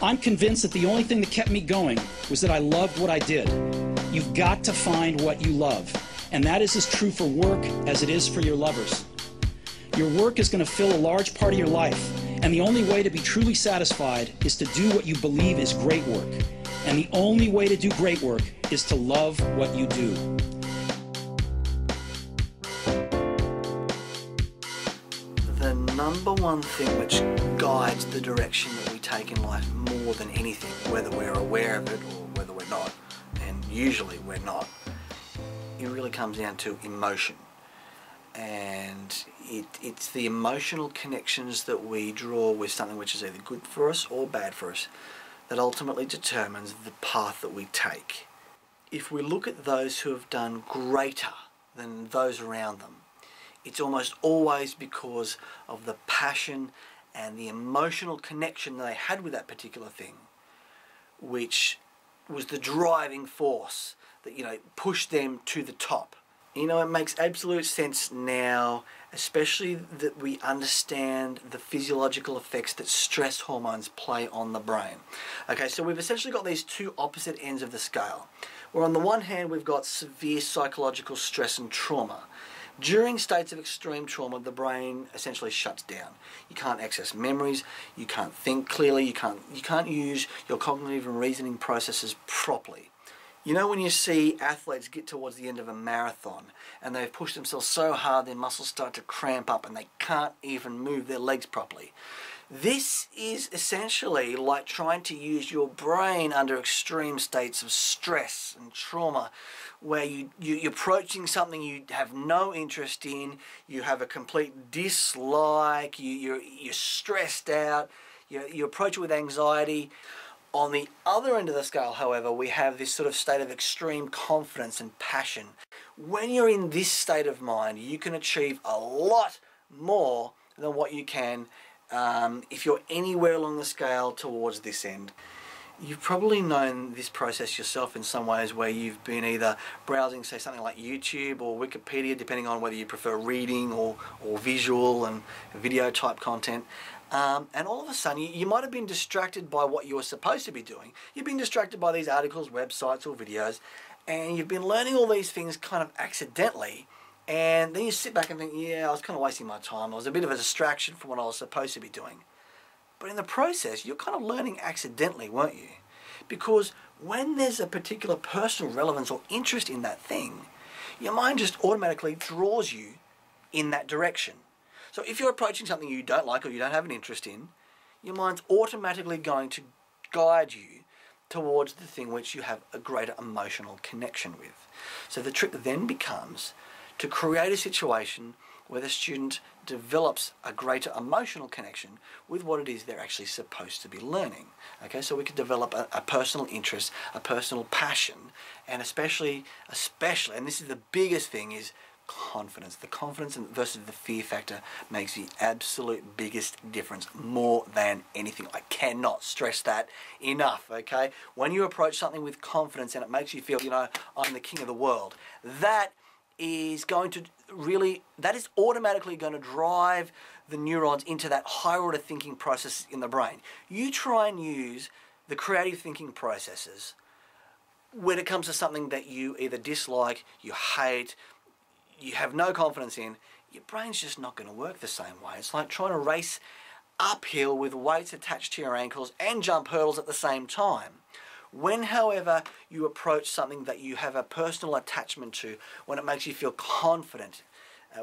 I'm convinced that the only thing that kept me going was that I loved what I did. You've got to find what you love, and that is as true for work as it is for your lovers. Your work is going to fill a large part of your life, and the only way to be truly satisfied is to do what you believe is great work. And the only way to do great work is to love what you do. The number one thing which guides the direction that we take in life more than anything, whether we're aware of it or whether we're not, and usually we're not, it really comes down to emotion. And it's the emotional connections that we draw with something which is either good for us or bad for us that ultimately determines the path that we take. If we look at those who have done greater than those around them, it's almost always because of the passion and the emotional connection they had with that particular thing, which was the driving force that, pushed them to the top. It makes absolute sense now, especially that we understand the physiological effects that stress hormones play on the brain. Okay, so we've essentially got these two opposite ends of the scale, where on the one hand we've got severe psychological stress and trauma. During states of extreme trauma, the brain essentially shuts down. You can't access memories, you can't think clearly, you can't use your cognitive and reasoning processes properly. When you see athletes get towards the end of a marathon and they've pushed themselves so hard their muscles start to cramp up and they can't even move their legs properly. This is essentially like trying to use your brain under extreme states of stress and trauma, where you're approaching something you have no interest in, you have a complete dislike, you're stressed out, you approach it with anxiety. On the other end of the scale, however, we have this sort of state of extreme confidence and passion. When you're in this state of mind, you can achieve a lot more than what you can if you're anywhere along the scale towards this end. You've probably known this process yourself in some ways, where you've been either browsing, say, something like YouTube or Wikipedia, depending on whether you prefer reading or visual and video type content. And all of a sudden, you might have been distracted by what you were supposed to be doing. You've been distracted by these articles, websites, or videos, and you've been learning all these things kind of accidentally, and then you sit back and think, yeah, I was kind of wasting my time. It was a bit of a distraction from what I was supposed to be doing. But in the process, you're kind of learning accidentally, weren't you? Because when there's a particular personal relevance or interest in that thing, your mind just automatically draws you in that direction. So if you're approaching something you don't like or you don't have an interest in, your mind's automatically going to guide you towards the thing which you have a greater emotional connection with. So the trick then becomes to create a situation where the student develops a greater emotional connection with what it is they're actually supposed to be learning. Okay, so we could develop a personal interest, a personal passion, and especially, and this is the biggest thing, is confidence. The confidence versus the fear factor makes the absolute biggest difference, more than anything. I cannot stress that enough, okay? When you approach something with confidence and it makes you feel, I'm the king of the world, that is automatically going to drive the neurons into that higher order thinking process in the brain. You try and use the creative thinking processes when it comes to something that you either dislike, you hate, you have no confidence in, your brain's just not going to work the same way. It's like trying to race uphill with weights attached to your ankles and jump hurdles at the same time. When, however, you approach something that you have a personal attachment to, when it makes you feel confident,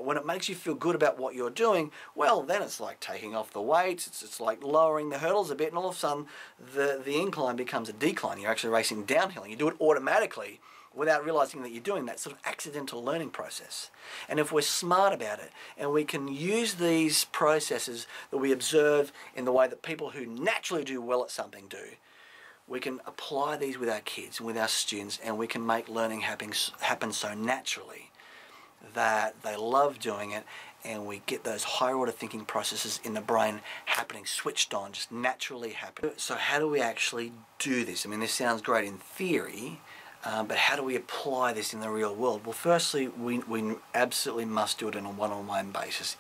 when it makes you feel good about what you're doing, well, then it's like taking off the weights, it's like lowering the hurdles a bit, and all of a sudden the incline becomes a decline. You're actually racing downhill, and you do it automatically without realizing that you're doing that sort of accidental learning process. And if we're smart about it, and we can use these processes that we observe in the way that people who naturally do well at something do, we can apply these with our kids and with our students, and we can make learning happen so naturally that they love doing it, and we get those higher order thinking processes in the brain happening, switched on, just naturally happening. So how do we actually do this? I mean, this sounds great in theory, but how do we apply this in the real world? Well, firstly, we absolutely must do it on a one-on-one basis.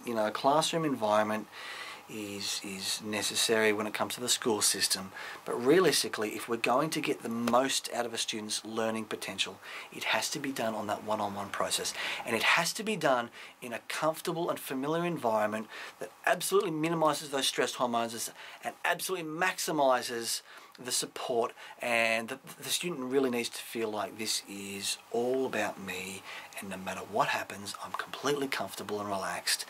A classroom environment is necessary when it comes to the school system. But realistically, if we're going to get the most out of a student's learning potential, it has to be done on that one-on-one process. And it has to be done in a comfortable and familiar environment that absolutely minimises those stress hormones and absolutely maximises the support, and the student really needs to feel like this is all about me, and no matter what happens, I'm completely comfortable and relaxed,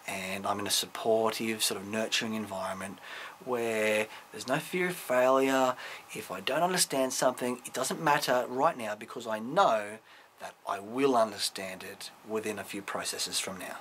and I'm in a supportive, sort of nurturing environment where there's no fear of failure. If I don't understand something, it doesn't matter right now, because I know that I will understand it within a few processes from now.